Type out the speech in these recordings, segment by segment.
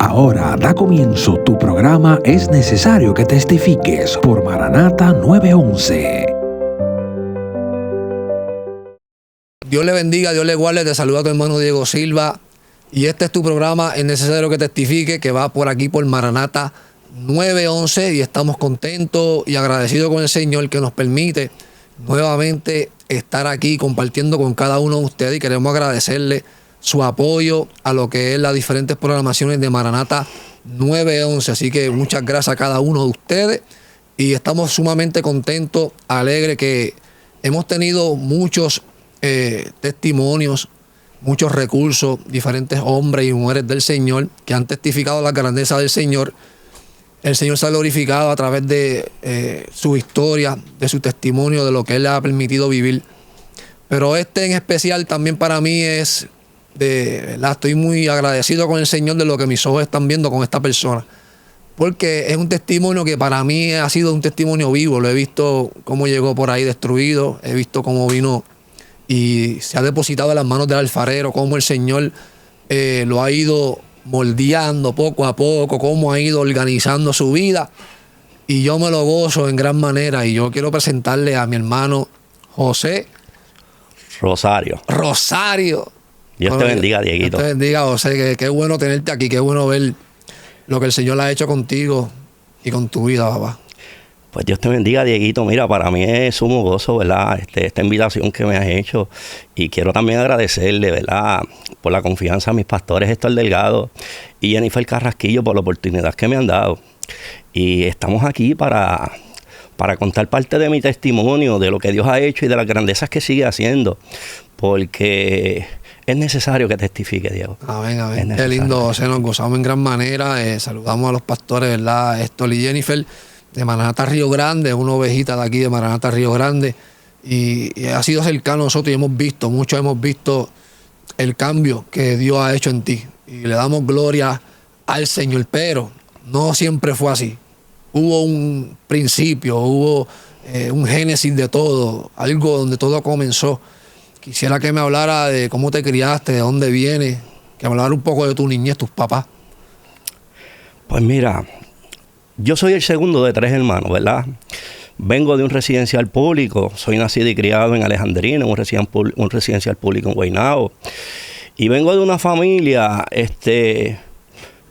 Ahora da comienzo tu programa Es Necesario que Testifiques por Maranata 911. Dios le bendiga, Dios le guarde, te saluda tu hermano Diego Silva y este es tu programa Es Necesario que Testifique, que va por aquí por Maranata 911 y estamos contentos y agradecidos con el Señor que nos permite nuevamente estar aquí compartiendo con cada uno de ustedes y queremos agradecerle su apoyo a lo que es las diferentes programaciones de Maranata 911. Así que muchas gracias a cada uno de ustedes y estamos sumamente contentos, alegres que hemos tenido muchos testimonios, muchos recursos, diferentes hombres y mujeres del Señor que han testificado la grandeza del Señor. El Señor se ha glorificado a través de su historia, de su testimonio, de lo que Él le ha permitido vivir. Pero este en especial también para mí es ¿verdad? Estoy muy agradecido con el Señor de lo que mis ojos están viendo con esta persona. Porque es un testimonio que para mí ha sido un testimonio vivo. Lo he visto cómo llegó por ahí destruido, he visto cómo vino y se ha depositado en las manos del alfarero, cómo el Señor lo ha ido moldeando poco a poco, cómo ha ido organizando su vida. Y yo me lo gozo en gran manera. Y yo quiero presentarle a mi hermano José Rosario. Dios te bendiga, Dieguito. Dios te bendiga, José. Qué bueno tenerte aquí. Qué bueno ver lo que el Señor ha hecho contigo y con tu vida, papá. Pues Dios te bendiga, Dieguito. Mira, para mí es sumo gozo, ¿verdad? Esta invitación que me has hecho. Y quiero también agradecerle, ¿verdad?, por la confianza a mis pastores Héctor Delgado y Jennifer Carrasquillo por la oportunidad que me han dado. Y estamos aquí para contar parte de mi testimonio, de lo que Dios ha hecho y de las grandezas que sigue haciendo. Porque es necesario que testifique, Diego. Amén, amén. Qué lindo, José. Nos gozamos en gran manera. Saludamos a los pastores, ¿verdad? Héctor y Jennifer, de Maranata Río Grande, una ovejita de aquí de Maranata Río Grande. Y ha sido cercano a nosotros y muchos hemos visto el cambio que Dios ha hecho en ti. Y le damos gloria al Señor. Pero no siempre fue así. Hubo un principio, hubo un génesis de todo, algo donde todo comenzó. Quisiera que me hablara de cómo te criaste, de dónde vienes, que me hablara un poco de tu niñez, tus papás. Pues mira, yo soy el segundo de 3 hermanos, ¿verdad? Vengo de un residencial público, soy nacido y criado en Alejandrina, un residencial público en Guaynabo. Y vengo de una familia,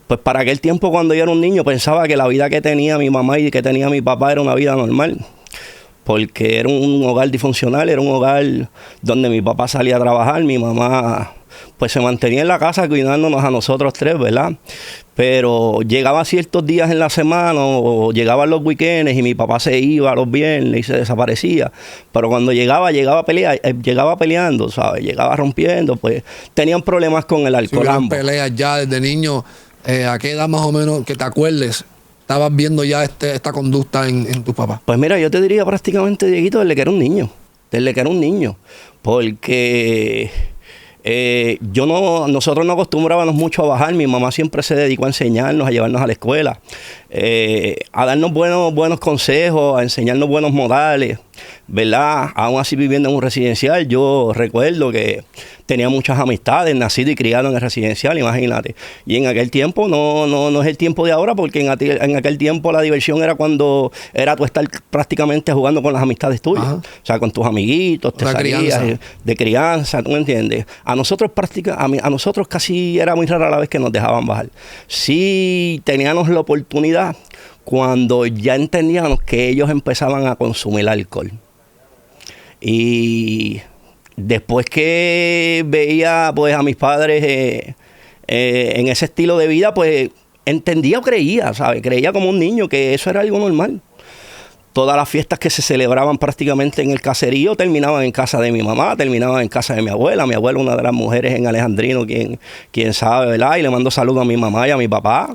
pues para aquel tiempo cuando yo era un niño pensaba que la vida que tenía mi mamá y que tenía mi papá era una vida normal. Porque era un hogar disfuncional, era un hogar donde mi papá salía a trabajar, mi mamá pues se mantenía en la casa cuidándonos a nosotros 3, ¿verdad? Pero llegaba ciertos días en la semana o llegaban los weekends y mi papá se iba los viernes y se desaparecía. Pero cuando llegaba peleando, ¿sabes? Llegaba rompiendo, pues tenían problemas con el alcohol. Si peleas ya desde niño, ¿a qué edad más o menos que te acuerdes estabas viendo ya esta conducta en tu papá? Pues mira, yo te diría prácticamente, Dieguito, desde que era un niño. Porque nosotros no acostumbrábamos mucho a bajar. Mi mamá siempre se dedicó a enseñarnos, a llevarnos a la escuela, a darnos buenos consejos, a enseñarnos buenos modales, ¿verdad? Aún así viviendo en un residencial, yo recuerdo que tenía muchas amistades, nacido y criado en el residencial, imagínate. Y en aquel tiempo no es el tiempo de ahora, porque en aquel tiempo la diversión era cuando era tú estar prácticamente jugando con las amistades tuyas. Ajá. O sea, con tus amiguitos, te salías de crianza, ¿tú me entiendes? A nosotros casi era muy rara la vez que nos dejaban bajar. Sí teníamos la oportunidad cuando ya entendíamos que ellos empezaban a consumir alcohol. Y después que veía pues a mis padres en ese estilo de vida, pues entendía o creía, ¿sabes? Creía como un niño que eso era algo normal. Todas las fiestas que se celebraban prácticamente en el caserío terminaban en casa de mi mamá, terminaban en casa de mi abuela. Mi abuela, una de las mujeres en Alejandrino, quien sabe, ¿verdad? Y le mando saludos a mi mamá y a mi papá,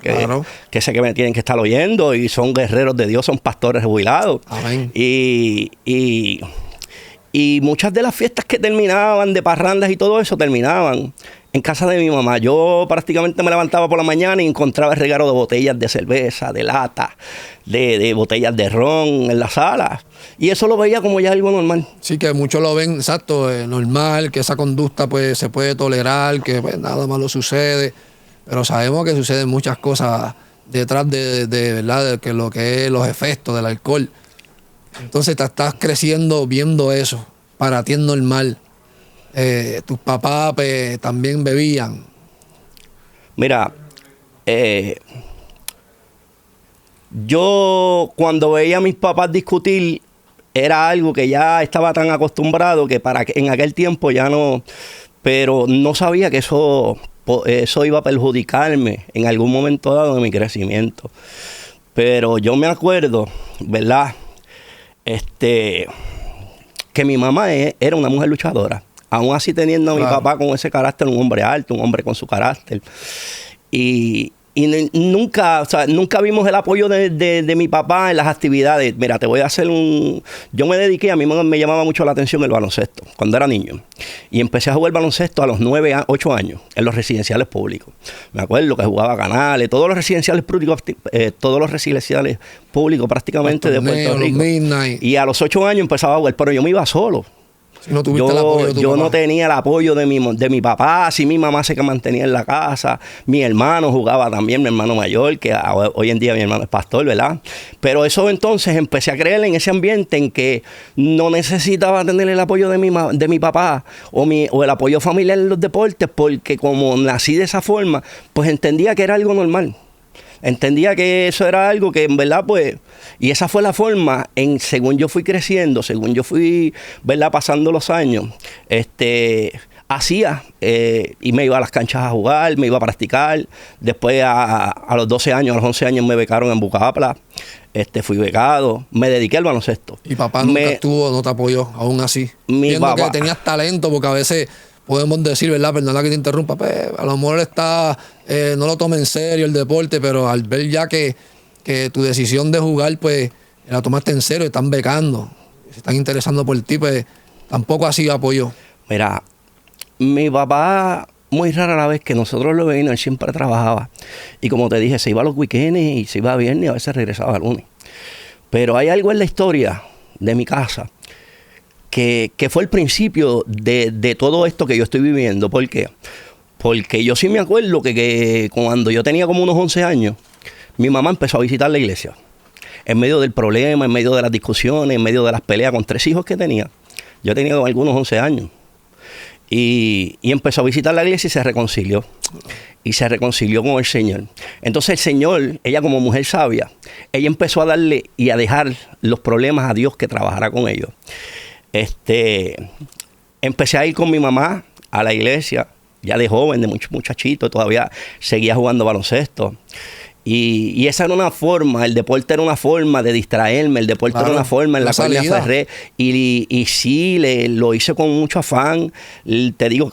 que sé que me tienen que estar oyendo y son guerreros de Dios, son pastores jubilados. Amén. Y muchas de las fiestas que terminaban de parrandas y todo eso terminaban en casa de mi mamá. Yo prácticamente me levantaba por la mañana y encontraba el regalo de botellas de cerveza, de lata, de botellas de ron en la sala. Y eso lo veía como ya algo normal. Sí, que muchos lo ven, exacto, normal, que esa conducta pues se puede tolerar, que pues nada malo sucede. pero sabemos que suceden muchas cosas detrás de verdad, de que lo que es los efectos del alcohol. Entonces te estás creciendo viendo eso. Para ti es normal. Tus papás pues, también bebían. Mira, yo cuando veía a mis papás discutir, era algo que ya estaba tan acostumbrado que en aquel tiempo ya no, pero no sabía que eso iba a perjudicarme en algún momento dado de mi crecimiento. Pero yo me acuerdo, ¿verdad? Que mi mamá era una mujer luchadora. Aún así teniendo a mi papá con ese carácter, un hombre alto, un hombre con su carácter. Y nunca, o sea, nunca vimos el apoyo de mi papá en las actividades. Mira, te voy a hacer Yo me dediqué, a mí me llamaba mucho la atención el baloncesto, cuando era niño. Y empecé a jugar baloncesto a los 8 años, en los residenciales públicos. Me acuerdo que jugaba Canales, todos los residenciales públicos prácticamente de Puerto Rico. Y a los 8 años empezaba a jugar, pero yo me iba solo. No tuviste el apoyo de tu yo papá. no tenía el apoyo de mi papá, sí mi mamá se que mantenía en la casa, mi hermano jugaba también, mi hermano mayor, que hoy en día mi hermano es pastor, ¿verdad? Pero eso entonces empecé a creer en ese ambiente en que no necesitaba tener el apoyo de mi papá o el apoyo familiar en los deportes, porque como nací de esa forma, pues entendía que era algo normal. Entendía que eso era algo que en verdad pues, y esa fue la forma según yo fui creciendo, según yo fui, ¿verdad?, pasando los años, hacía y me iba a las canchas a jugar, me iba a practicar. Después a los 12 años, a los 11 años me becaron en Bucapla, fui becado, me dediqué al baloncesto. Y papá nunca no te apoyó, aún así. Viendo que tenías talento, porque a veces podemos decir, ¿verdad? Perdona que te interrumpa, pues, a lo mejor no lo toma en serio el deporte, pero al ver ya que tu decisión de jugar, pues, la tomaste en serio, están becando, se están interesando por ti, pues, tampoco así apoyó. Mira, mi papá, muy rara la vez que nosotros lo veíamos, él siempre trabajaba. Y como te dije, se iba a los weekends y se iba a viernes y a veces regresaba a lunes. Pero hay algo en la historia de mi casa que fue el principio de todo esto que yo estoy viviendo. ¿Por qué? Porque yo sí me acuerdo que cuando yo tenía como unos 11 años, mi mamá empezó a visitar la iglesia. En medio del problema, en medio de las discusiones, en medio de las peleas con 3 hijos que tenía. Yo tenía algunos 11 años. Y empezó a visitar la iglesia y se reconcilió. Y se reconcilió con el Señor. Entonces el Señor, ella como mujer sabia, ella empezó a darle y a dejar los problemas a Dios que trabajara con ellos. Empecé a ir con mi mamá a la iglesia, ya de joven, de muchachito, todavía seguía jugando baloncesto. Y esa era una forma, el deporte era una forma de distraerme, el deporte era una forma en la cual me aferré. Y sí, lo hice con mucho afán. Te digo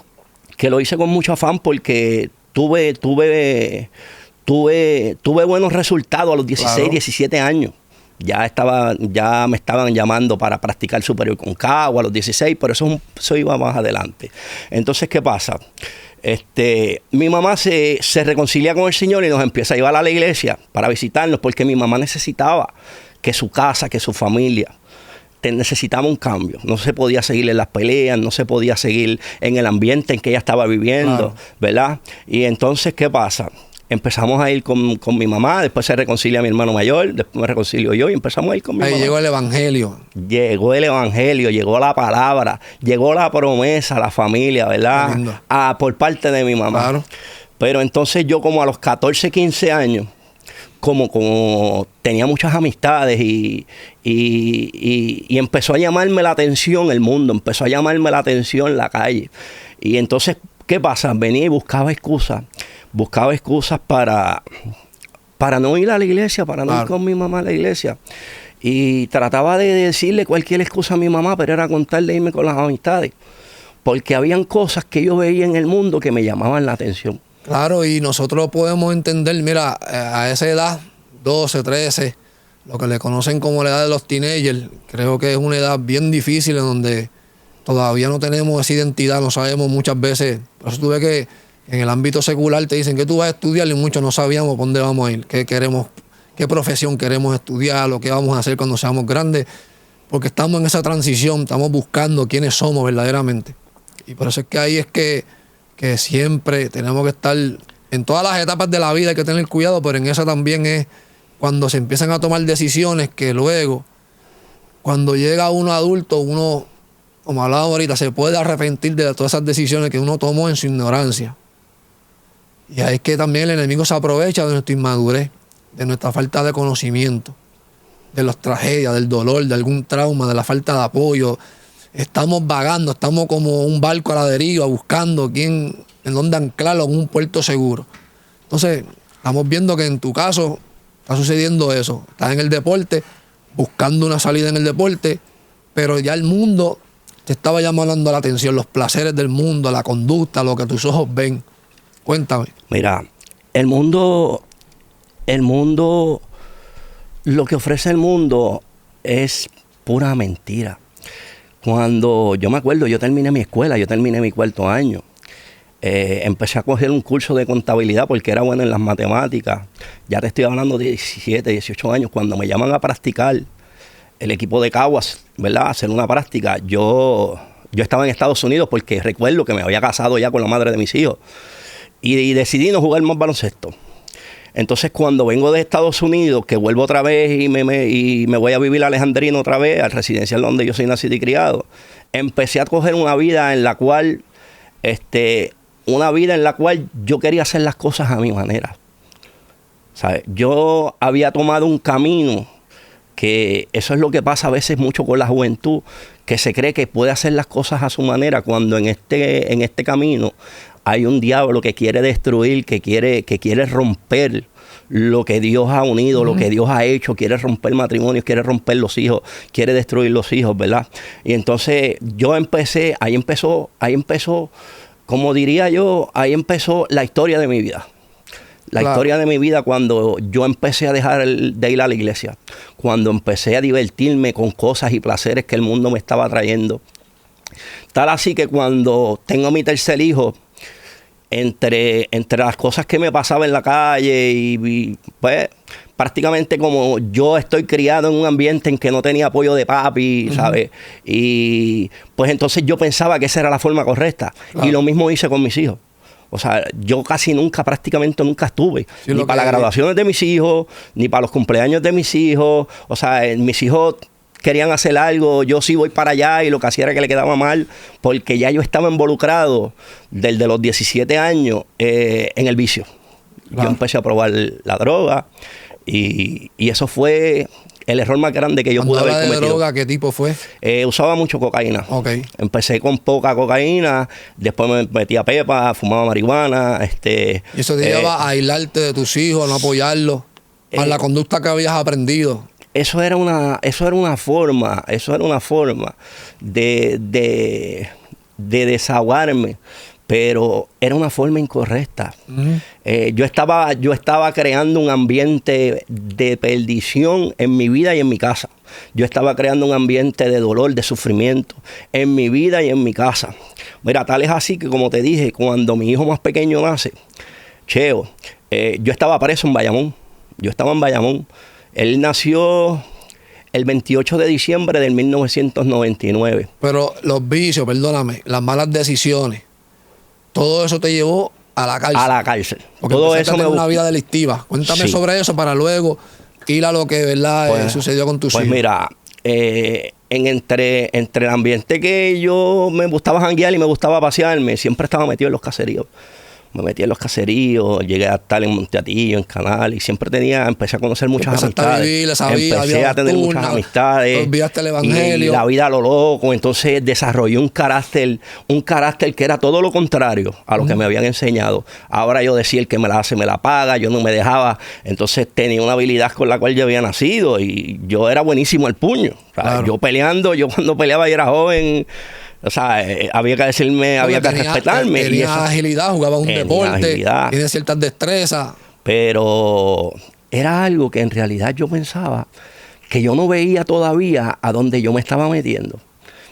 que lo hice con mucho afán porque tuve buenos resultados a los 16, 17 años. Ya me estaban llamando para practicar superior con Cagua a los 16, pero eso iba más adelante. Entonces, ¿qué pasa? Mi mamá se reconcilia con el Señor y nos empieza a llevar a la iglesia para visitarnos, porque mi mamá necesitaba que su casa, que su familia necesitaba un cambio. No se podía seguir en las peleas, no se podía seguir en el ambiente en que ella estaba viviendo, ¿verdad? Y entonces, ¿qué pasa? Empezamos a ir con mi mamá, después se reconcilia mi hermano mayor, después me reconcilio yo y empezamos a ir con mi mamá. Ahí llegó el evangelio. Llegó el evangelio, llegó la palabra, llegó la promesa, la familia, ¿verdad? Por parte de mi mamá. Claro. Pero entonces yo como a los 14, 15 años, como tenía muchas amistades y empezó a llamarme la atención el mundo, empezó a llamarme la atención la calle. Y entonces, ¿qué pasa? Venía y buscaba excusas para no ir a la iglesia, para no ir con mi mamá a la iglesia. Y trataba de decirle cualquier excusa a mi mamá, pero era contarle irme con las amistades. Porque habían cosas que yo veía en el mundo que me llamaban la atención. Claro, y nosotros podemos entender, mira, a esa edad, 12, 13, lo que le conocen como la edad de los teenagers, creo que es una edad bien difícil en donde todavía no tenemos esa identidad, no sabemos muchas veces. Por eso tuve que en el ámbito secular te dicen que tú vas a estudiar y muchos no sabíamos por dónde vamos a ir, qué queremos, qué profesión queremos estudiar, lo que vamos a hacer cuando seamos grandes, porque estamos en esa transición, estamos buscando quiénes somos verdaderamente. Y por eso es que ahí es que siempre tenemos que estar en todas las etapas de la vida hay que tener cuidado, pero en esa también es cuando se empiezan a tomar decisiones que luego, cuando llega uno adulto, uno, como hablábamos ahorita, se puede arrepentir de todas esas decisiones que uno tomó en su ignorancia. Y ahí es que también el enemigo se aprovecha de nuestra inmadurez, de nuestra falta de conocimiento, de las tragedias, del dolor, de algún trauma, de la falta de apoyo. Estamos vagando, estamos como un barco a la deriva, buscando en dónde anclarlo en un puerto seguro. Entonces, estamos viendo que en tu caso está sucediendo eso. Estás en el deporte, buscando una salida en el deporte, pero ya el mundo te estaba llamando la atención, los placeres del mundo, la conducta, lo que tus ojos ven. Cuéntame. Mira, el mundo, lo que ofrece el mundo es pura mentira. Cuando yo me acuerdo, yo terminé mi escuela, yo terminé mi 4º año. Empecé a coger un curso de contabilidad porque era bueno en las matemáticas. Ya te estoy hablando de 17, 18 años. Cuando me llaman a practicar, el equipo de Caguas, ¿verdad? A hacer una práctica. Yo estaba en Estados Unidos porque recuerdo que me había casado ya con la madre de mis hijos. Y decidí no jugar más baloncesto. Entonces, cuando vengo de Estados Unidos, que vuelvo otra vez y me voy a vivir a Alejandrino otra vez, al residencial donde yo soy nacido y criado, empecé a coger una vida en la cual yo quería hacer las cosas a mi manera. ¿Sabes? Yo había tomado un camino que eso es lo que pasa a veces mucho con la juventud, que se cree que puede hacer las cosas a su manera, cuando en este camino hay un diablo que quiere destruir, que quiere romper lo que Dios ha unido, lo que Dios ha hecho, quiere romper matrimonios, quiere romper los hijos, quiere destruir los hijos, ¿verdad? Y entonces ahí empezó, como diría yo, ahí empezó la historia de mi vida. La historia de mi vida cuando yo empecé a dejar de ir a la iglesia, cuando empecé a divertirme con cosas y placeres que el mundo me estaba trayendo. Tal así que cuando tengo mi 3er hijo, entre las cosas que me pasaba en la calle y pues prácticamente como yo estoy criado en un ambiente en que no tenía apoyo de papi, ¿sabes? Y pues entonces yo pensaba que esa era la forma correcta. Y lo mismo hice con mis hijos. O sea, yo prácticamente nunca estuve. Sí, ni para las graduaciones de mis hijos, ni para los cumpleaños de mis hijos. O sea, mis hijos querían hacer algo, yo sí voy para allá y lo que hacía era que le quedaba mal, porque ya yo estaba involucrado desde los 17 años en el vicio. Yo empecé a probar la droga y eso fue el error más grande que yo pude haber cometido. ¿De droga qué tipo fue? Usaba mucho cocaína. Okay. Empecé con poca cocaína, después me metía pepa, fumaba marihuana. ¿Y eso te lleva a aislarte de tus hijos, a no apoyarlos, a la conducta que habías aprendido? Eso era una forma de desahogarme, pero era una forma incorrecta. Yo estaba creando un ambiente de perdición en mi vida y en mi casa. Yo estaba creando un ambiente de dolor, de sufrimiento en mi vida y en mi casa. Mira, tal es así que, como te dije, cuando mi hijo más pequeño nace, Cheo, yo estaba preso en Bayamón. Yo estaba en Bayamón. Él nació el 28 de diciembre del 1999. Pero los vicios, perdóname, las malas decisiones, todo eso te llevó a la cárcel. A la cárcel. Porque todo eso me una vida delictiva. Cuéntame sobre eso para luego ir a lo que sucedió con tus hijos. Pues mira, entre el ambiente que yo me gustaba janguear y me gustaba pasearme, siempre estaba metido en los caseríos. Me metí en los caseríos, llegué a estar en Monteatillo, en Canal, y siempre empecé a conocer muchas amistades. Empecé a tener muchas amistades. Olvidaste el evangelio. Y la vida a lo loco. Entonces desarrollé un carácter que era todo lo contrario a lo que me habían enseñado. Ahora yo decía, el que me la hace, me la paga, yo no me dejaba. Entonces tenía una habilidad con la cual yo había nacido y yo era buenísimo al puño. Claro. Yo cuando peleaba y era joven. O sea, había que decirme, había que respetarme. Tenía agilidad, jugaba un deporte, tenía ciertas destrezas. Pero era algo que en realidad yo pensaba que yo no veía todavía a dónde yo me estaba metiendo.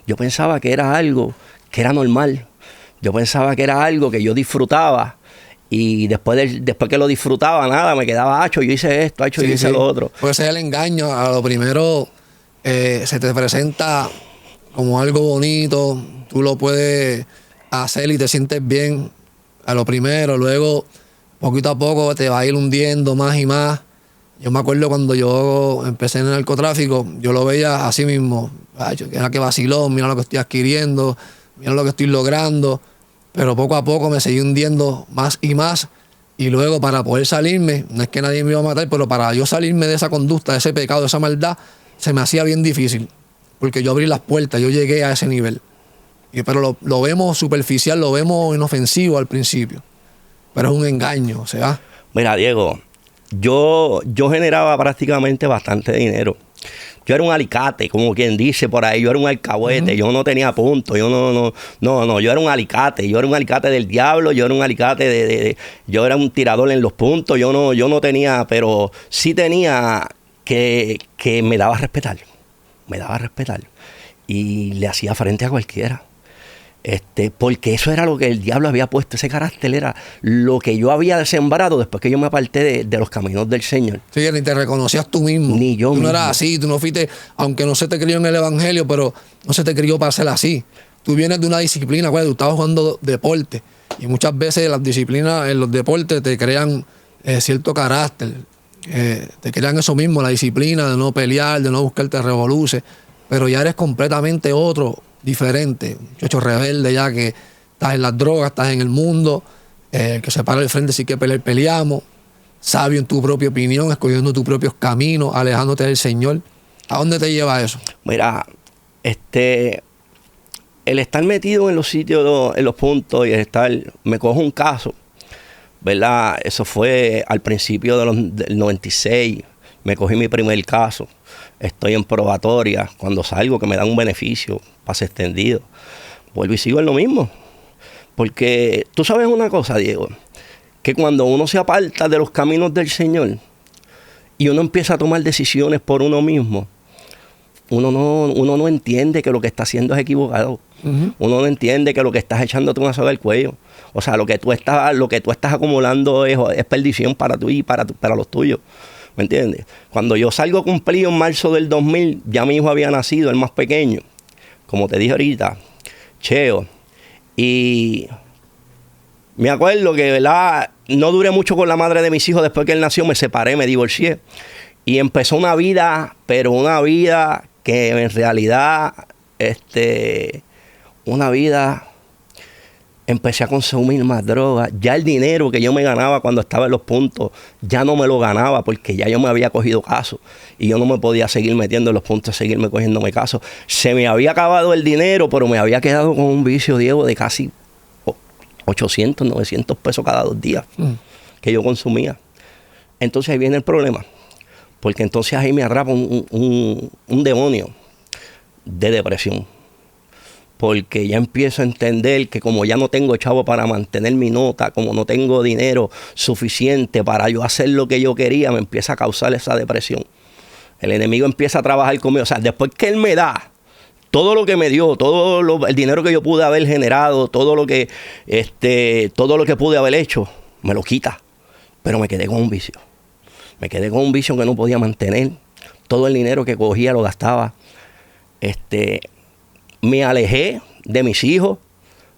Yo pensaba que era algo que era normal. Yo pensaba que era algo que yo disfrutaba. Y después que lo disfrutaba, nada, me quedaba yo hice esto, yo hice lo otro. Puede ser el engaño. A lo primero se te presenta como algo bonito, tú lo puedes hacer y te sientes bien a lo primero, luego poquito a poco te va a ir hundiendo más y más. Yo me acuerdo cuando yo empecé en el narcotráfico, yo lo veía así mismo. Ay, era que vacilón, mira lo que estoy adquiriendo, mira lo que estoy logrando. Pero poco a poco me seguí hundiendo más y más. Y luego para poder salirme, no es que nadie me iba a matar, pero para yo salirme de esa conducta, de ese pecado, de esa maldad, se me hacía bien difícil. Porque yo abrí las puertas, yo llegué a ese nivel. Pero lo vemos superficial, lo vemos inofensivo al principio. Pero es un engaño, o sea. Mira, Diego, yo generaba prácticamente bastante dinero. Yo era un alicate, como quien dice por ahí, yo era un alcahuete, yo no tenía punto, yo no, yo era un alicate del diablo, yo era un alicate yo era un tirador en los puntos, yo no tenía, pero sí tenía que me daba a respetar, y le hacía frente a cualquiera. Porque eso era lo que el diablo había puesto, ese carácter era lo que yo había sembrado después que yo me aparté de los caminos del Señor. Sí, ni te reconocías tú mismo. Ni yo mismo. Tú no eras así, tú no fuiste, aunque no se te crió en el evangelio, pero no se te crió para ser así. Tú vienes de una disciplina, tú estabas jugando deporte y muchas veces las disciplinas en los deportes te crean cierto carácter, te crean eso mismo, la disciplina de no pelear, de no buscarte revoluces, pero ya eres completamente otro, diferente, muchacho rebelde ya que estás en las drogas, estás en el mundo, que se para al frente si que peleamos, sabio en tu propia opinión, escogiendo tus propios caminos, alejándote del Señor. ¿A dónde te lleva eso? Mira, el estar metido en los sitios, en los puntos y me cojo un caso, ¿verdad? Eso fue al principio del 96, me cogí mi primer caso. Estoy en probatoria, cuando salgo que me dan un beneficio, pase extendido, vuelvo y sigo en lo mismo. Porque tú sabes una cosa, Diego, que cuando uno se aparta de los caminos del Señor y uno empieza a tomar decisiones por uno mismo, uno no entiende que lo que está haciendo es equivocado. Uh-huh. Uno no entiende que lo que estás echándote una soga al cuello. O sea, lo que tú estás acumulando es perdición para tú y para los tuyos. ¿Me entiendes? Cuando yo salgo cumplido en marzo del 2000, ya mi hijo había nacido, el más pequeño, como te dije ahorita, Cheo. Y me acuerdo que, ¿verdad? No duré mucho con la madre de mis hijos. Después que él nació, me separé, me divorcié. Y empezó una vida, pero una vida que en realidad, una vida... Empecé a consumir más drogas. Ya el dinero que yo me ganaba cuando estaba en los puntos, ya no me lo ganaba porque ya yo me había cogido caso. Y yo no me podía seguir metiendo en los puntos, seguirme cogiéndome caso. Se me había acabado el dinero, pero me había quedado con un vicio, Diego, de casi 800, 900 pesos cada 2 días que yo consumía. Entonces ahí viene el problema. Porque entonces ahí me atrapa un demonio de depresión. Porque ya empiezo a entender que como ya no tengo chavo para mantener mi nota, como no tengo dinero suficiente para yo hacer lo que yo quería, me empieza a causar esa depresión. El enemigo empieza a trabajar conmigo. O sea, después que él me da todo lo que me dio, el dinero que yo pude haber generado, todo lo que pude haber hecho, me lo quita. Pero me quedé con un vicio. Me quedé con un vicio que no podía mantener. Todo el dinero que cogía lo gastaba. Me alejé de mis hijos,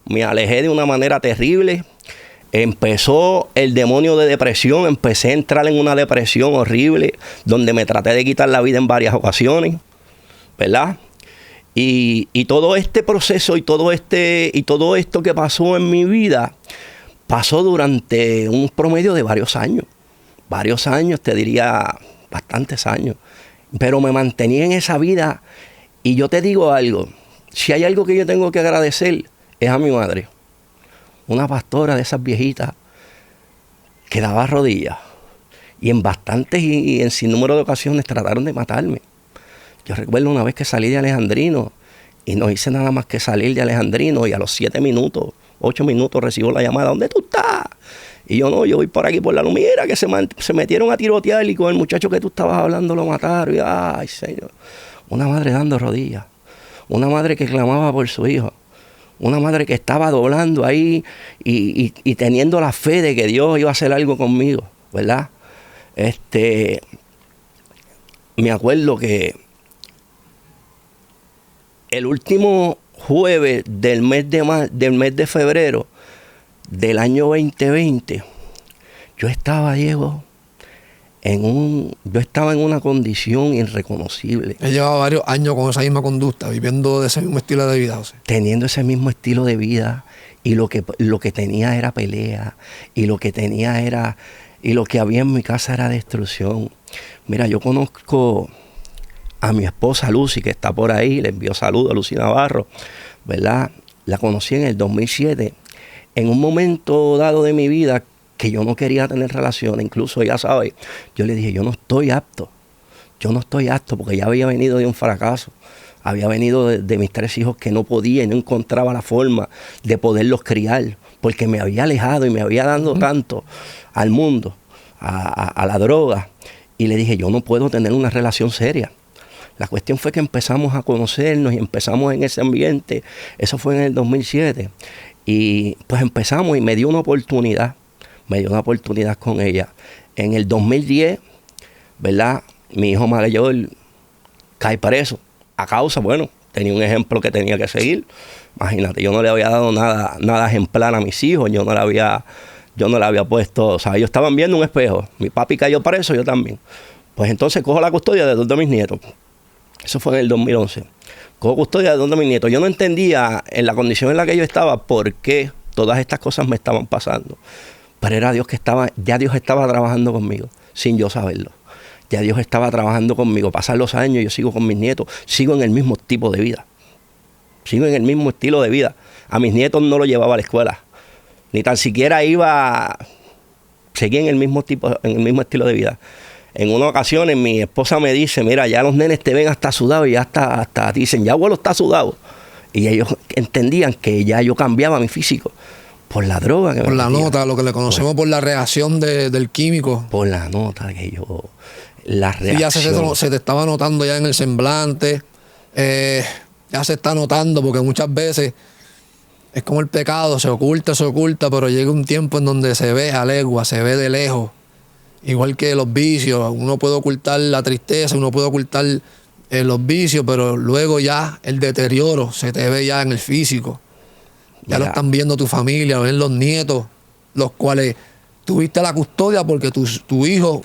me alejé de una manera terrible. Empezó el demonio de depresión, empecé a entrar en una depresión horrible, donde me traté de quitar la vida en varias ocasiones, ¿verdad? Y todo este proceso y todo esto que pasó en mi vida, pasó durante un promedio de varios años, te diría bastantes años, pero me mantenía en esa vida. Y yo te digo algo, si hay algo que yo tengo que agradecer, es a mi madre. Una pastora de esas viejitas que daba rodillas. Y en bastantes y en sinnúmero de ocasiones trataron de matarme. Yo recuerdo una vez que salí de Alejandrino y no hice nada más que salir de Alejandrino y a los 7 minutos, 8 minutos recibo la llamada, ¿dónde tú estás? Y yo no, yo voy por aquí por la lumera, que se metieron a tirotear y con el muchacho que tú estabas hablando lo mataron. Y ay, Señor, una madre dando rodillas. Una madre que clamaba por su hijo. Una madre que estaba doblando ahí y teniendo la fe de que Dios iba a hacer algo conmigo, ¿verdad? Me acuerdo que el último jueves del mes de febrero del año 2020, yo estaba, Diego, yo estaba en una condición irreconocible. Él llevaba varios años con esa misma conducta, viviendo de ese mismo estilo de vida, José. Teniendo ese mismo estilo de vida, y lo que tenía era pelea, y lo que había en mi casa era destrucción. Mira, yo conozco a mi esposa Lucy, que está por ahí, le envío saludos a Lucy Navarro, ¿verdad? La conocí en el 2007, en un momento dado de mi vida que yo no quería tener relaciones, incluso ella sabe, yo le dije, yo no estoy apto, porque ya había venido de un fracaso, había venido de mis 3 hijos que no podía y no encontraba la forma de poderlos criar, porque me había alejado y me había dado tanto al mundo, a la droga, y le dije, yo no puedo tener una relación seria. La cuestión fue que empezamos a conocernos y empezamos en ese ambiente, eso fue en el 2007, y pues empezamos y me dio una oportunidad con ella. En el 2010, ¿verdad? Mi hijo mayor cae preso a causa, bueno, tenía un ejemplo que tenía que seguir. Imagínate, yo no le había dado nada ejemplar a mis hijos, yo no le había puesto, o sea, ellos estaban viendo un espejo. Mi papi cayó preso, yo también. Pues entonces cojo la custodia de 2 de mis nietos. Eso fue en el 2011. Cojo custodia de 2 de mis nietos. Yo no entendía en la condición en la que yo estaba por qué todas estas cosas me estaban pasando. Pero era Dios ya Dios estaba trabajando conmigo, sin yo saberlo. Ya Dios estaba trabajando conmigo. Pasan los años, yo sigo con mis nietos, sigo en el mismo tipo de vida. Sigo en el mismo estilo de vida. A mis nietos no los llevaba a la escuela. Ni tan siquiera seguía en el mismo estilo de vida. En una ocasión mi esposa me dice, mira, ya los nenes te ven hasta sudados y ya hasta dicen, ya abuelo está sudado. Y ellos entendían que ya yo cambiaba mi físico. Por la droga. Por la nota, lo que le conocemos por la reacción del químico. Por la nota que yo... La reacción. Sí, ya se te estaba notando ya en el semblante. Ya se está notando porque muchas veces es como el pecado, se oculta, pero llega un tiempo en donde se ve a legua, se ve de lejos. Igual que los vicios. Uno puede ocultar la tristeza, uno puede ocultar los vicios, pero luego ya el deterioro se te ve ya en el físico. Ya lo están viendo tu familia, lo ven los nietos, los cuales tuviste la custodia porque tu hijo,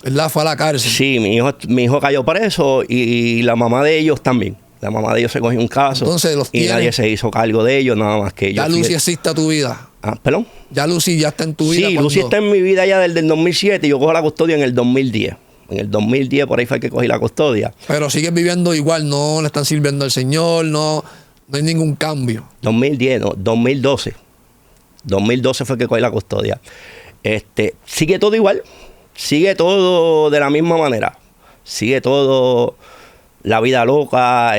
¿verdad?, fue a la cárcel. Sí, mi hijo cayó preso y la mamá de ellos también. La mamá de ellos se cogió un caso. Entonces y nadie se hizo cargo de ellos, nada más que ellos. Ya Lucy existe a tu vida. ¿Perdón? Ya Lucy ya está en tu vida. Sí, Lucy está en mi vida ya desde el 2007 y yo cojo la custodia en el 2010. En el 2010 por ahí fue que cogí la custodia. Pero sigues viviendo igual, no le están sirviendo al Señor, no hay ningún cambio. 2010, no, 2012. 2012 fue que cogí la custodia. Sigue todo igual. Sigue todo de la misma manera. Sigue todo la vida loca.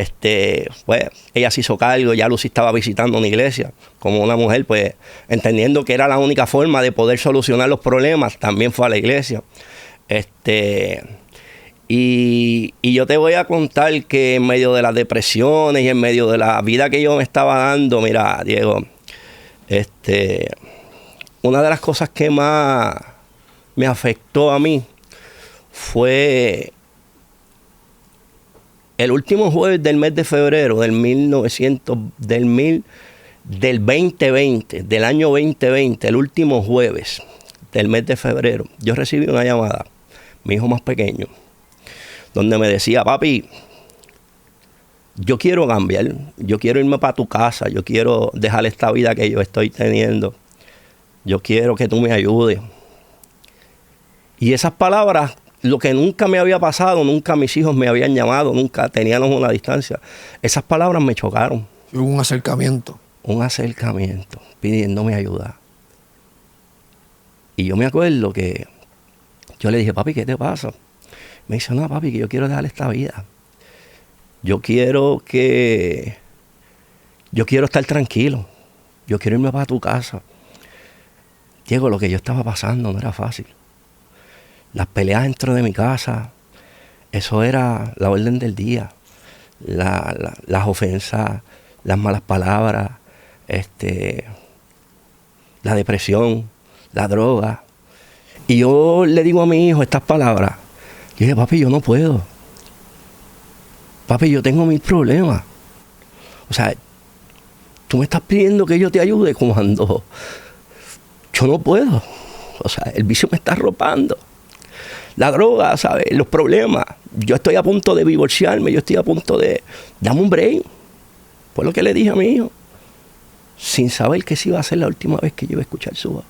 Pues ella se hizo cargo. Ya Lucy estaba visitando una iglesia como una mujer, pues entendiendo que era la única forma de poder solucionar los problemas. También fue a la iglesia. Y yo te voy a contar que en medio de las depresiones y en medio de la vida que yo me estaba dando, mira, Diego, una de las cosas que más me afectó a mí fue el último jueves del mes de febrero del 2020, del año 2020, el último jueves del mes de febrero, yo recibí una llamada, mi hijo más pequeño, donde me decía, papi, yo quiero cambiar, yo quiero irme para tu casa, yo quiero dejar esta vida que yo estoy teniendo, yo quiero que tú me ayudes. Y esas palabras, lo que nunca me había pasado, nunca mis hijos me habían llamado, nunca teníamos una distancia, esas palabras me chocaron. Hubo un acercamiento. Un acercamiento, pidiéndome ayuda. Y yo me acuerdo que yo le dije, papi, ¿qué te pasa? Me dice, no, papi, que yo quiero dejar esta vida. Yo quiero estar tranquilo. Yo quiero irme para tu casa. Diego, lo que yo estaba pasando no era fácil. Las peleas dentro de mi casa, eso era la orden del día. Las ofensas, las malas palabras, la depresión, la droga. Y yo le digo a mi hijo estas palabras. Yo dije, papi, yo no puedo. Papi, yo tengo mis problemas. O sea, tú me estás pidiendo que yo te ayude cuando yo no puedo. O sea, el vicio me está arropando. La droga, ¿sabes? Los problemas. Yo estoy a punto de divorciarme, yo estoy a punto de... Dame un break. Fue lo que le dije a mi hijo. Sin saber que sí iba a ser la última vez que yo iba a escuchar su voz.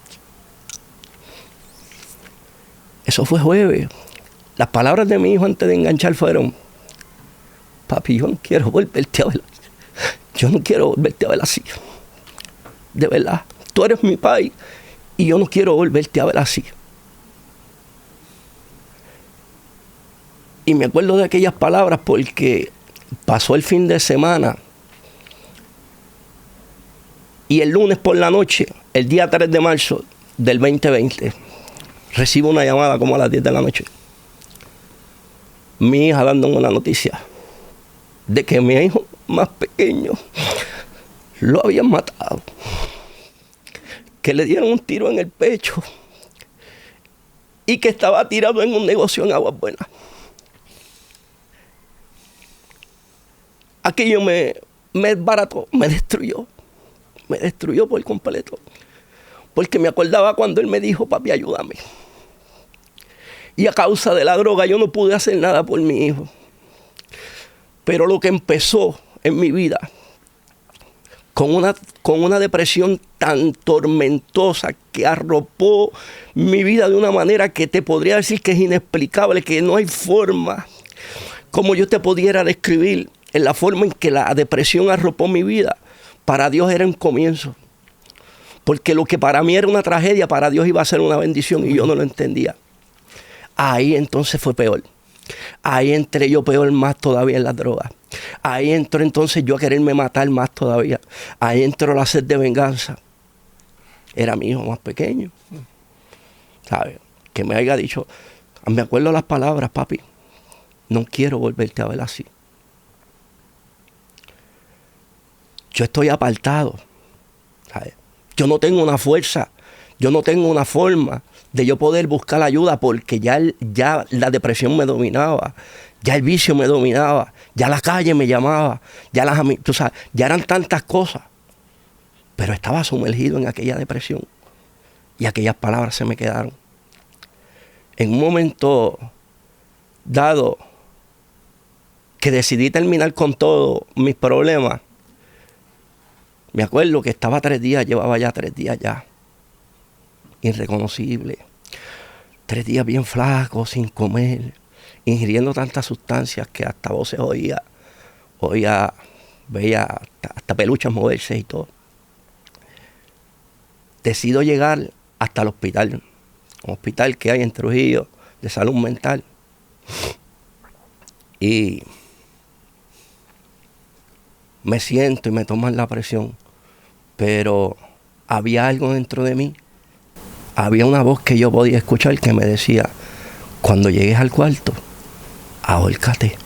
Eso fue jueves. Las palabras de mi hijo antes de enganchar fueron: papi, yo no quiero volverte a ver. Yo no quiero volverte a ver así. De verdad. Tú eres mi pai y yo no quiero volverte a ver así. Y me acuerdo de aquellas palabras porque pasó el fin de semana y el lunes por la noche, el día 3 de marzo del 2020, recibo una llamada como a las 10 de la noche. Mi hija dándome una noticia de que mi hijo más pequeño lo habían matado. Que le dieron un tiro en el pecho y que estaba tirado en un negocio en Aguas Buenas. Aquello me desbarató, me destruyó por completo. Porque me acordaba cuando él me dijo: papi, ayúdame. Y a causa de la droga yo no pude hacer nada por mi hijo. Pero lo que empezó en mi vida con una depresión tan tormentosa que arropó mi vida de una manera que te podría decir que es inexplicable, que no hay forma como yo te pudiera describir en la forma en que la depresión arropó mi vida. Para Dios era un comienzo. Porque lo que para mí era una tragedia, para Dios iba a ser una bendición y yo no lo entendía. Ahí entonces fue peor. Ahí entré yo peor más todavía en las drogas. Ahí entró entonces yo a quererme matar más todavía. Ahí entró la sed de venganza. Era mi hijo más pequeño. ¿Sabes? Que me haya dicho, me acuerdo las palabras: papi, no quiero volverte a ver así. Yo estoy apartado. ¿Sabes? Yo no tengo una fuerza. Yo no tengo una forma de yo poder buscar ayuda porque ya la depresión me dominaba, ya el vicio me dominaba, ya la calle me llamaba, tú sabes, ya eran tantas cosas. Pero estaba sumergido en aquella depresión y aquellas palabras se me quedaron. En un momento dado que decidí terminar con todos mis problemas, me acuerdo que llevaba ya 3 días ya. Irreconocible. 3 días bien flaco, sin comer, ingiriendo tantas sustancias que hasta voces oía, veía hasta peluchas moverse y todo. Decido llegar hasta el hospital, un hospital que hay en Trujillo de salud mental. Y me siento y me toman la presión, pero había algo dentro de mí. Había una voz que yo podía escuchar que me decía: cuando llegues al cuarto, ahórcate.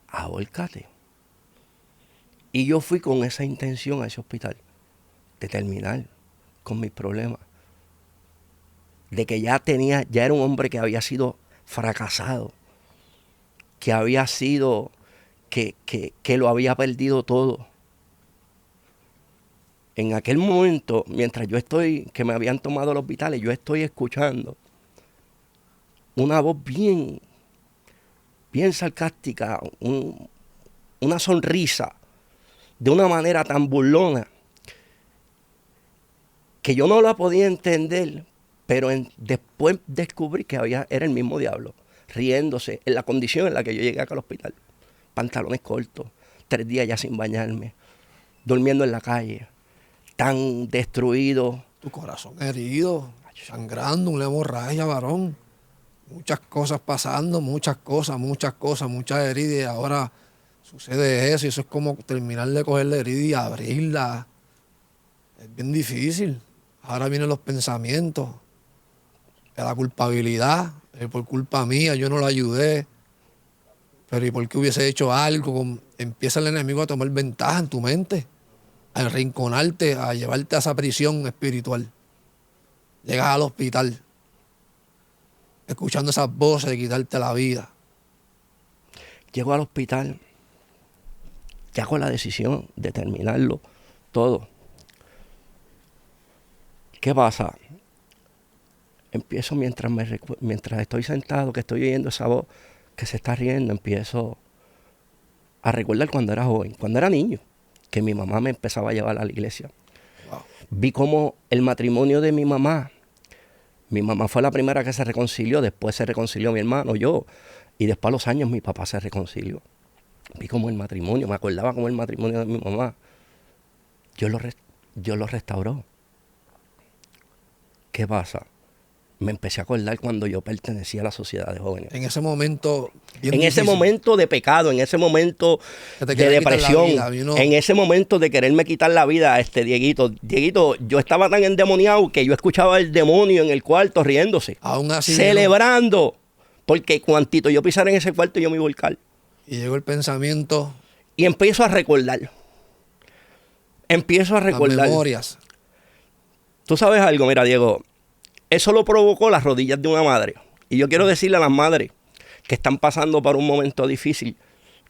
Ahórcate. Y yo fui con esa intención a ese hospital, de terminar con mis problemas. De que ya era un hombre que había sido fracasado, que había sido, que lo había perdido todo. En aquel momento, mientras que me habían tomado los vitales, yo estoy escuchando una voz bien sarcástica, una sonrisa, de una manera tan burlona, que yo no la podía entender, pero después descubrí que era el mismo diablo, riéndose, en la condición en la que yo llegué acá al hospital. Pantalones cortos, 3 días ya sin bañarme, durmiendo en la calle, tan destruido. Tu corazón herido, sangrando, una hemorragia, varón. Muchas cosas pasando, muchas heridas, y ahora sucede eso, y eso es como terminar de coger la herida y abrirla. Es bien difícil. Ahora vienen los pensamientos, la culpabilidad, por culpa mía, yo no lo ayudé. Pero ¿y por qué hubiese hecho algo? Empieza el enemigo a tomar ventaja en tu mente, a arrinconarte, a llevarte a esa prisión espiritual. Llegas al hospital, escuchando esas voces de quitarte la vida. Llego al hospital, ya con la decisión de terminarlo todo. ¿Qué pasa? empiezo mientras estoy sentado, que estoy oyendo esa voz que se está riendo, empiezo a recordar cuando era joven, cuando era niño, que mi mamá me empezaba a llevar a la iglesia. Wow. Vi cómo el matrimonio de mi mamá fue la primera que se reconcilió, después se reconcilió mi hermano, yo, y después a los años mi papá se reconcilió. Vi cómo el matrimonio, me acordaba cómo el matrimonio de mi mamá, Dios lo restauró. ¿Qué pasa? Me empecé a acordar cuando yo pertenecía a la sociedad de jóvenes. En ese momento... En ese momento de pecado, en ese momento de depresión, en ese momento de quererme quitar la vida, Dieguito, yo estaba tan endemoniado que yo escuchaba el demonio en el cuarto riéndose, aún así celebrando, porque cuantito yo pisara en ese cuarto yo me iba a volcar. Y llegó el pensamiento. Y empiezo a recordar. Las memorias. Tú sabes algo, mira, Diego, eso lo provocó las rodillas de una madre. Y yo quiero decirle a las madres que están pasando por un momento difícil,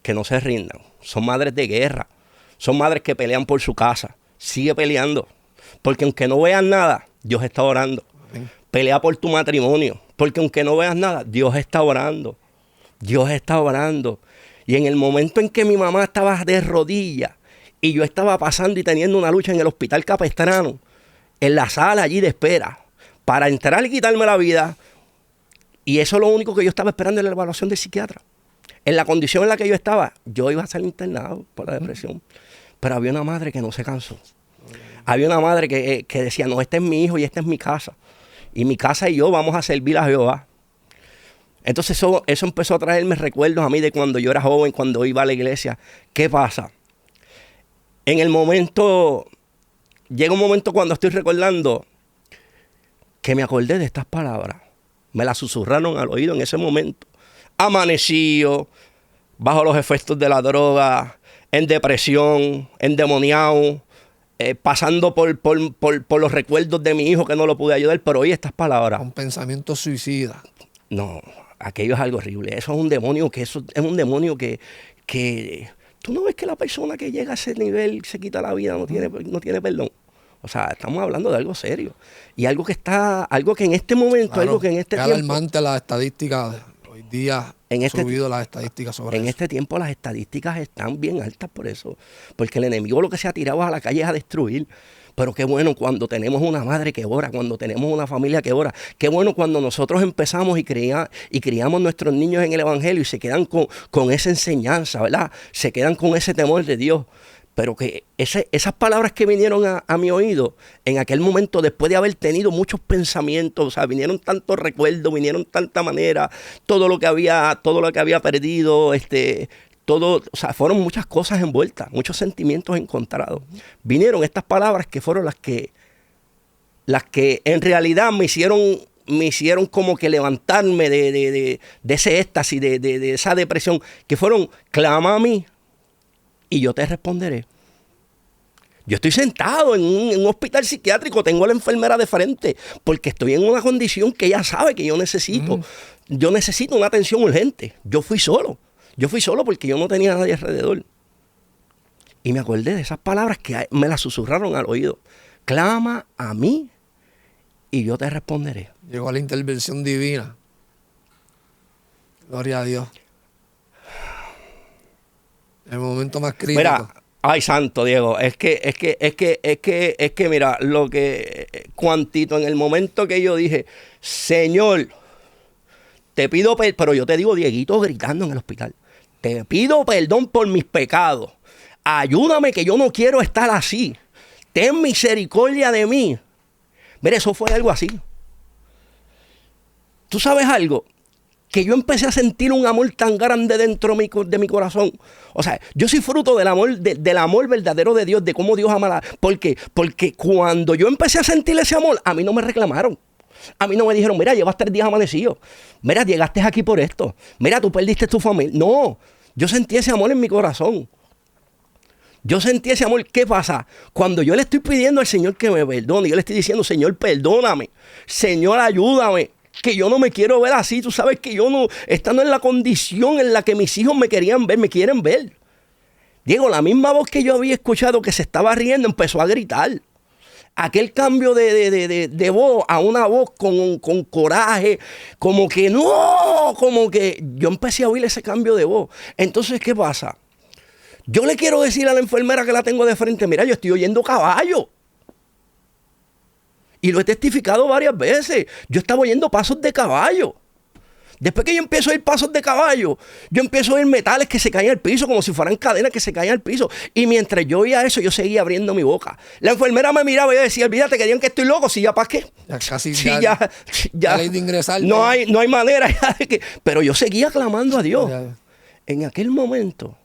que no se rindan. Son madres de guerra. Son madres que pelean por su casa. Sigue peleando. Porque aunque no vean nada, Dios está orando. Amén. Pelea por tu matrimonio. Porque aunque no veas nada, Dios está orando. Dios está orando. Y en el momento en que mi mamá estaba de rodillas y yo estaba pasando y teniendo una lucha en el hospital Capestrano, en la sala allí de espera, para entrar y quitarme la vida, y eso es lo único que yo estaba esperando en la evaluación del psiquiatra. En la condición en la que yo estaba, yo iba a ser internado por la depresión. Pero había una madre que no se cansó. Había una madre que decía, no, este es mi hijo y esta es mi casa. Y mi casa y yo vamos a servir a Jehová. Entonces eso empezó a traerme recuerdos a mí de cuando yo era joven, cuando iba a la iglesia. ¿Qué pasa? En el momento, llega un momento cuando estoy recordando que me acordé de estas palabras. Me las susurraron al oído en ese momento. Amanecido, bajo los efectos de la droga, en depresión, endemoniado, pasando por los recuerdos de mi hijo que no lo pude ayudar, pero oí estas palabras. Un pensamiento suicida. No, aquello es algo horrible. Eso es un demonio que tú no ves que la persona que llega a ese nivel se quita la vida, no tiene perdón. O sea, estamos hablando de algo serio. Y algo que en este momento, claro, algo que en este tiempo... alarmante las estadísticas. Hoy día han subido las estadísticas sobre eso. En este tiempo las estadísticas están bien altas por eso. Porque el enemigo lo que se ha tirado a la calle es a destruir. Pero qué bueno cuando tenemos una madre que ora, cuando tenemos una familia que ora. Qué bueno cuando nosotros empezamos y criamos nuestros niños en el Evangelio y se quedan con esa enseñanza, ¿verdad? Se quedan con ese temor de Dios. Pero que esas palabras que vinieron a mi oído en aquel momento, después de haber tenido muchos pensamientos, o sea, vinieron tantos recuerdos, vinieron tanta manera, todo lo que había perdido, o sea, fueron muchas cosas envueltas, muchos sentimientos encontrados. Vinieron estas palabras que fueron las que en realidad me hicieron como que levantarme de ese éxtasis, de esa depresión, que fueron: clama a mí y yo te responderé. Yo estoy sentado en un hospital psiquiátrico, tengo a la enfermera de frente, porque estoy en una condición que ella sabe que yo necesito. Yo necesito una atención urgente. Yo fui solo porque yo no tenía a nadie alrededor. Y me acordé de esas palabras que me las susurraron al oído. Clama a mí y yo te responderé. Llegó a la intervención divina. Gloria a Dios. El momento más crítico. Mira, ay, santo Diego, es que mira, lo que cuantito en el momento que yo dije, Señor, te pido perdón, pero yo te digo, Dieguito, gritando en el hospital, te pido perdón por mis pecados. Ayúdame, que yo no quiero estar así. Ten misericordia de mí. Mira, eso fue algo así. ¿Tú sabes algo? Que yo empecé a sentir un amor tan grande dentro de mi corazón. O sea, yo soy fruto del amor verdadero de Dios, de cómo Dios ama. ¿Por qué? Porque cuando yo empecé a sentir ese amor, a mí no me reclamaron. A mí no me dijeron, mira, llevas 3 días amanecidos. Mira, llegaste aquí por esto. Mira, tú perdiste tu familia. No, yo sentí ese amor en mi corazón. Yo sentí ese amor. ¿Qué pasa? Cuando yo le estoy pidiendo al Señor que me perdone, yo le estoy diciendo, Señor, perdóname. Señor, ayúdame. Que yo no me quiero ver así. Tú sabes que yo no, estando en la condición en la que mis hijos me quieren ver. Diego, la misma voz que yo había escuchado que se estaba riendo, empezó a gritar. aquel cambio de voz a una voz con coraje, como que no, como que yo empecé a oír ese cambio de voz. Entonces, ¿qué pasa? Yo le quiero decir a la enfermera que la tengo de frente, mira, yo estoy oyendo caballo. Y lo he testificado varias veces. Yo estaba oyendo pasos de caballo. Después que yo empiezo a oír pasos de caballo, yo empiezo a oír metales que se caen al piso, como si fueran cadenas que se caen al piso. Y mientras yo oía eso, yo seguía abriendo mi boca. La enfermera me miraba y yo decía, olvídate que digan que estoy loco, si ya para qué. Ya casi Sí, ya. La ley de ingresar. No hay manera ya de que... Pero yo seguía clamando a Dios. En aquel momento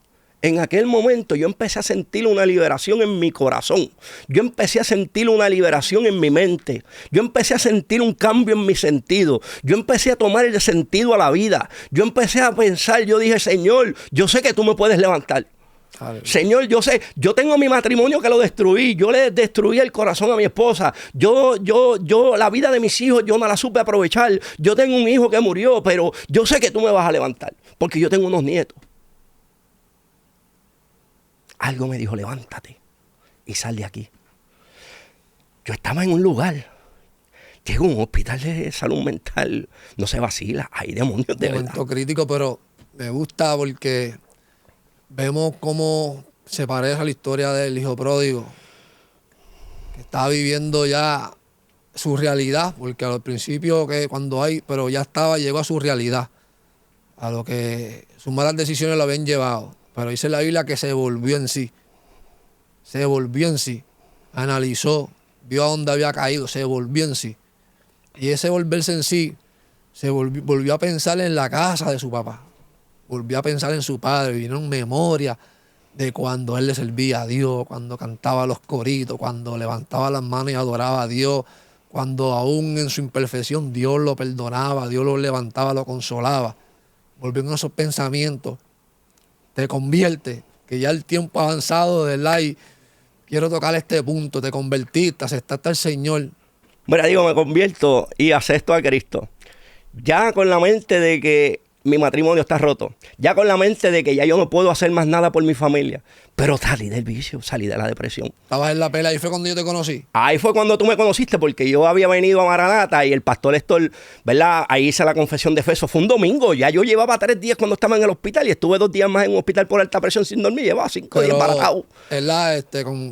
yo empecé a sentir una liberación en mi corazón. Yo empecé a sentir una liberación en mi mente. Yo empecé a sentir un cambio en mi sentido. Yo empecé a tomar el sentido a la vida. Yo empecé a pensar, yo dije, Señor, yo sé que tú me puedes levantar. Señor, yo sé, yo tengo mi matrimonio que lo destruí, yo le destruí el corazón a mi esposa, yo la vida de mis hijos yo no la supe aprovechar, yo tengo un hijo que murió, pero yo sé que tú me vas a levantar, porque yo tengo unos nietos. Algo me dijo, levántate y sal de aquí. Yo estaba en un lugar, llego a un hospital de salud mental, no se vacila, hay demonios de verdad. Momento crítico, pero me gusta porque vemos cómo se parece a la historia del hijo pródigo, que está viviendo ya su realidad, porque al principio pero ya llegó a su realidad, a lo que sus malas decisiones lo habían llevado. Pero dice la Biblia que se volvió en sí, analizó, vio a dónde había caído, se volvió en sí. Y ese volverse en sí, volvió a pensar en la casa de su papá, volvió a pensar en su padre, vino en memoria de cuando él le servía a Dios, cuando cantaba los coritos, cuando levantaba las manos y adoraba a Dios, cuando aún en su imperfección Dios lo perdonaba, Dios lo levantaba, lo consolaba. Volvió en esos pensamientos. Te convierte, que ya el tiempo ha avanzado, ¿verdad? Y quiero tocar este punto, te convertiste, aceptaste al Señor. Mira, digo, me convierto y acepto a Cristo. Ya con la mente de que mi matrimonio está roto. Ya con la mente de que ya yo no puedo hacer más nada por mi familia. Pero salí del vicio, salí de la depresión. Estabas en la pelea, ahí fue cuando yo te conocí. Ahí fue cuando tú me conociste, porque yo había venido a Maranata y el pastor Héctor, ¿verdad? Ahí hice la confesión de fe. Eso fue un domingo. Ya yo llevaba 3 días cuando estaba en el hospital y estuve 2 días más en un hospital por alta presión sin dormir. Llevaba 5 días embaratado. ¿Verdad?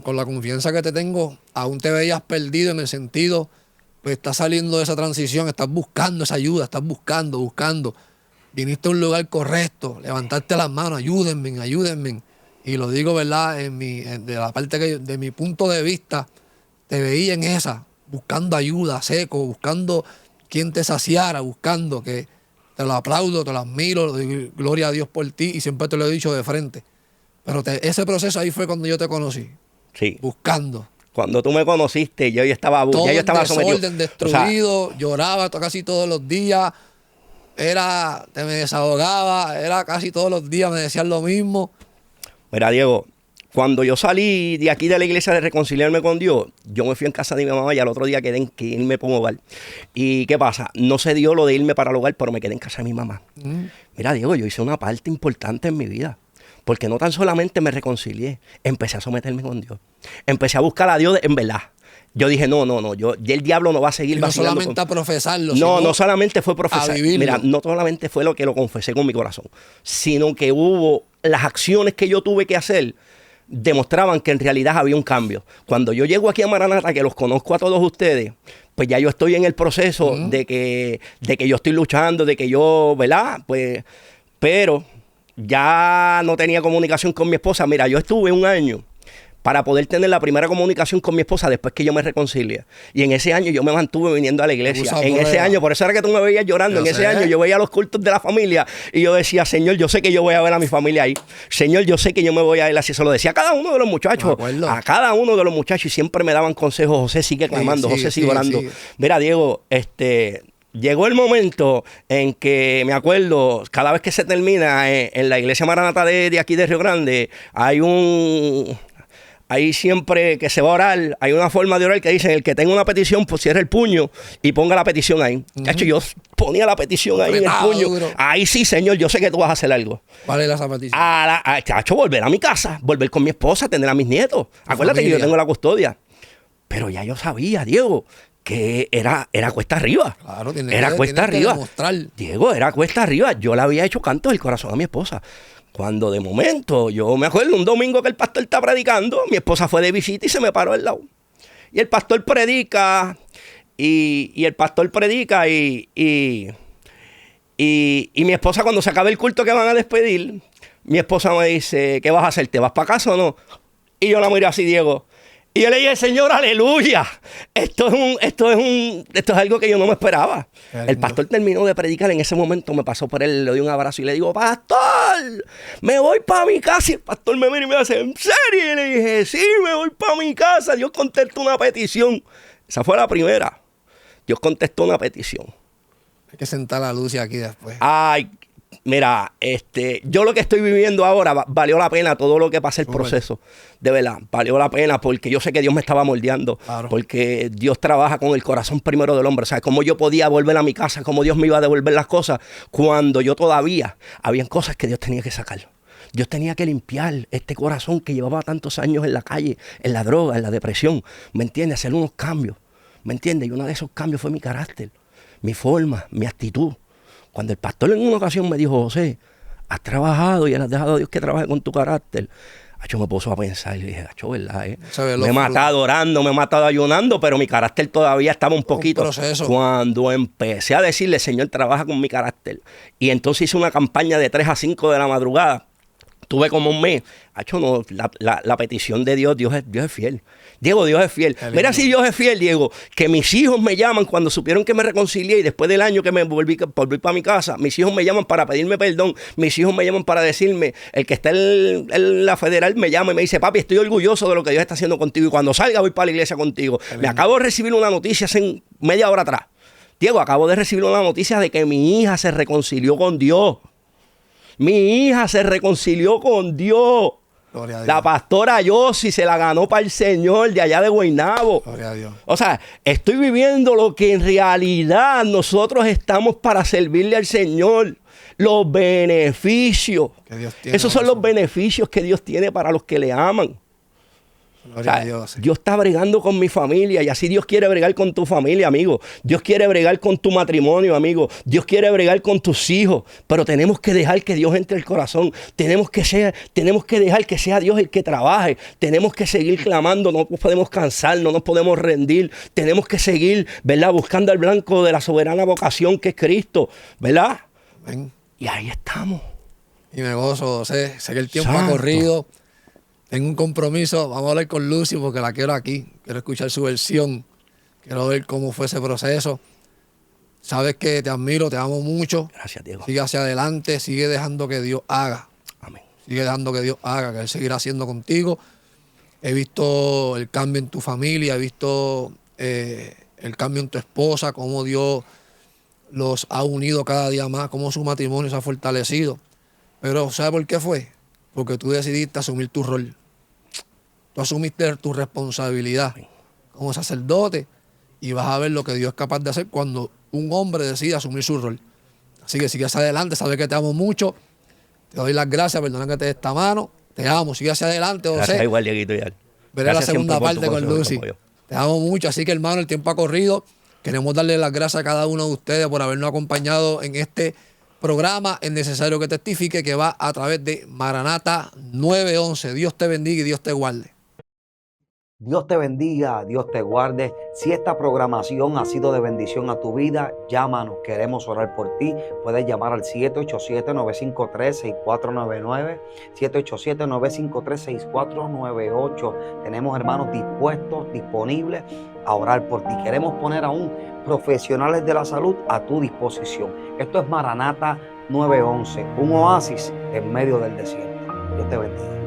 Con la confianza que te tengo, aún te veías perdido en el sentido, pues estás saliendo de esa transición, estás buscando esa ayuda, estás buscando. Viniste a un lugar correcto, levantaste las manos, ayúdenme. Y lo digo, ¿verdad? De la parte de mi punto de vista, te veía en esa, buscando ayuda, seco, buscando quien te saciara, buscando que te lo aplaudo, te lo admiro, doy gloria a Dios por ti y siempre te lo he dicho de frente. Pero ese proceso ahí fue cuando yo te conocí. Sí. Buscando. Cuando tú me conociste, yo estaba sometido. Desorden, destruido, lloraba casi todos los días. Me desahogaba, era casi todos los días, me decían lo mismo. Mira, Diego, cuando yo salí de aquí de la iglesia de reconciliarme con Dios, yo me fui en casa de mi mamá y al otro día quedé que irme para un hogar. ¿Y qué pasa? No se dio lo de irme para el hogar, pero me quedé en casa de mi mamá. Mira, Diego, yo hice una parte importante en mi vida. Porque no tan solamente me reconcilié, empecé a someterme con Dios. Empecé a buscar a Dios en verdad. Yo dije, no, el diablo no va a seguir vacilando. No solamente a profesarlo. No solamente fue profesar. A vivirlo. Mira, no solamente fue lo que lo confesé con mi corazón, sino que hubo las acciones que yo tuve que hacer demostraban que en realidad había un cambio. Cuando yo llego aquí a Maranata, que los conozco a todos ustedes, pues ya yo estoy en el proceso de que yo estoy luchando, de que yo, ¿verdad? Pues, pero ya no tenía comunicación con mi esposa. Mira, yo estuve 1 año para poder tener la primera comunicación con mi esposa después que yo me reconcilié. Y en ese año yo me mantuve viniendo a la iglesia. En ese año, por eso era que tú me veías llorando. En ese año yo veía los cultos de la familia y yo decía, Señor, yo sé que yo voy a ver a mi familia ahí. Señor, yo sé que yo me voy a ir así. Se lo decía a cada uno de los muchachos. A cada uno de los muchachos y siempre me daban consejos. José, sigue clamando. José, sigue orando. Sí. Mira, Diego, llegó el momento en que, me acuerdo, cada vez que se termina en la iglesia Maranata de aquí de Río Grande, ahí siempre que se va a orar, hay una forma de orar que dicen, el que tenga una petición, pues cierre el puño y ponga la petición ahí. De hecho, yo ponía la petición ahí en el puño. Duro. Ahí sí, Señor, yo sé que tú vas a hacer algo. ¿Cuál es esa petición? Chacho, volver a mi casa, volver con mi esposa, tener a mis nietos. Acuérdate que yo tengo la custodia. Pero ya yo sabía, Diego, que era cuesta arriba. Claro, era cuesta arriba. Demostrar. Diego, era cuesta arriba. Yo le había hecho canto del corazón a mi esposa. Cuando de momento, yo me acuerdo un domingo que el pastor está predicando, mi esposa fue de visita y se me paró al lado. Y el pastor predica, y el pastor predica, y mi esposa, cuando se acabe el culto que van a despedir, mi esposa me dice, ¿qué vas a hacer? ¿Te vas para casa o no? Y yo la miré así, Diego. Y yo le dije, Señor, aleluya. Esto es algo que yo no me esperaba. El pastor terminó de predicar. En ese momento me pasó por él, le doy un abrazo y le digo, pastor, me voy para mi casa. Y el pastor me mira y me hace, ¿en serio? Y le dije, sí, me voy para mi casa. Dios contestó una petición. Esa fue la primera. Dios contestó una petición. Hay que sentar a Lucy aquí después. Ay, mira, yo lo que estoy viviendo ahora valió la pena todo lo que pasé el proceso. De verdad, valió la pena porque yo sé que Dios me estaba moldeando. Claro. Porque Dios trabaja con el corazón primero del hombre. O sea, cómo yo podía volver a mi casa, cómo Dios me iba a devolver las cosas cuando yo todavía habían cosas que Dios tenía que sacar. Dios tenía que limpiar este corazón que llevaba tantos años en la calle, en la droga, en la depresión. ¿Me entiendes? Hacer unos cambios. ¿Me entiendes? Y uno de esos cambios fue mi carácter, mi forma, mi actitud. Cuando el pastor en una ocasión me dijo, José, has trabajado y le has dejado a Dios que trabaje con tu carácter. Yo me puso a pensar y le dije, ¿verdad? Me he matado orando, me he matado ayunando, pero mi carácter todavía estaba un poquito. Proceso. Cuando empecé a decirle, Señor, trabaja con mi carácter. Y entonces hice una campaña de 3 a 5 de la madrugada. Tuve como un mes. La petición de Dios es fiel. Diego, Dios es fiel. Mira si Dios es fiel, Diego, que mis hijos me llaman cuando supieron que me reconcilié y después del año que me volví para mi casa, mis hijos me llaman para pedirme perdón, mis hijos me llaman para decirme, el que está en la federal me llama y me dice, papi, estoy orgulloso de lo que Dios está haciendo contigo y cuando salga voy para la iglesia contigo. Me acabo de recibir una noticia hace media hora atrás. Diego, acabo de recibir una noticia de que mi hija se reconcilió con Dios. Mi hija se reconcilió con Dios. Gloria a Dios. La pastora Yossi se la ganó para el Señor de allá de Guaynabo. Gloria a Dios. O sea, estoy viviendo lo que en realidad nosotros estamos para servirle al Señor. Los beneficios. Que Dios tiene. Esos son los beneficios que Dios tiene para los que le aman. Gloria a Dios. Dios está bregando con mi familia y así Dios quiere bregar con tu familia, amigo. Dios quiere bregar con tu matrimonio, amigo. Dios quiere bregar con tus hijos. Pero tenemos que dejar que Dios entre el corazón. Tenemos que dejar que sea Dios el que trabaje. Tenemos que seguir clamando. No podemos cansar, no nos podemos rendir. Tenemos que seguir, ¿verdad? Buscando al blanco de la soberana vocación que es Cristo, ¿verdad? Amén. Y ahí estamos. Y me gozo, sé que el tiempo ha corrido. Tengo un compromiso, vamos a hablar con Lucy porque la quiero aquí. Quiero escuchar su versión. Quiero ver cómo fue ese proceso. Sabes que te admiro, te amo mucho. Gracias, Diego. Sigue hacia adelante, sigue dejando que Dios haga. Amén. Sigue dejando que Dios haga, que Él seguirá haciendo contigo. He visto el cambio en tu familia, he visto el cambio en tu esposa, cómo Dios los ha unido cada día más, cómo su matrimonio se ha fortalecido. Pero ¿sabes por qué fue? Porque tú decidiste asumir tu rol. Tú asumiste tu responsabilidad como sacerdote y vas a ver lo que Dios es capaz de hacer cuando un hombre decide asumir su rol. Así que sigue hacia adelante, sabes que te amo mucho. Te doy las gracias, perdona que te dé esta mano. Te amo, sigue hacia adelante, José. Gracias igual, Dieguito. Veré la segunda parte con Lucy. Te amo mucho, así que hermano, el tiempo ha corrido. Queremos darle las gracias a cada uno de ustedes por habernos acompañado en este programa. Es necesario que testifique, que va a través de Maranata 911. Dios te bendiga y Dios te guarde. Dios te bendiga, Dios te guarde. Si esta programación ha sido de bendición a tu vida, llámanos, queremos orar por ti. Puedes llamar al 787-953-6499, 787-953-6498. Tenemos hermanos dispuestos, disponibles a orar por ti. Queremos poner aún profesionales de la salud a tu disposición. Esto es Maranata 911, un oasis en medio del desierto. Dios te bendiga.